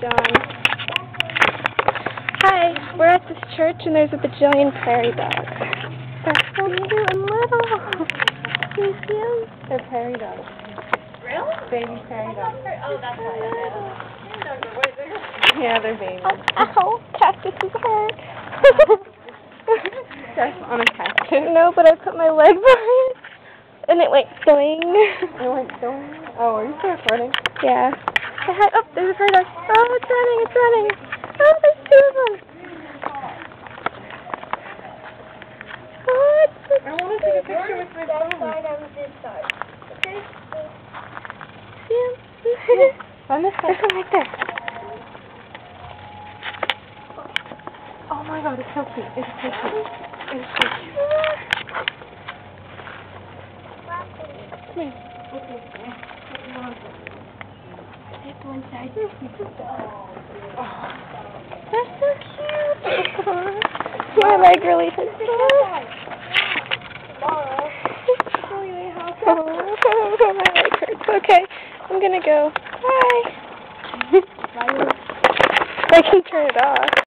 Dawn. Hi, we're at this church and there's a bajillion prairie dogs. They're so cute and little. Can you see them? They're prairie dogs. Really? Baby prairie dogs. Oh, that's why. Yeah, they're babies. Ow, cactus is hurt. That's on a cactus. No, but I put my leg behind it and it went going. It went going? Oh, are you still recording? Yeah. Oh, there's a prairie dog. Oh, it's running, it's running. Oh, there's two of them. Oh, it's so I want to take a picture with my phone. See him? On this side. There's one right there. Oh my god, it's so cute. It's so cute. It's so cute. Come here. It's one side. Oh. They're so cute. My leg really hurts. Oh, my leg hurts. Okay, I'm gonna go. Bye. I can turn it off.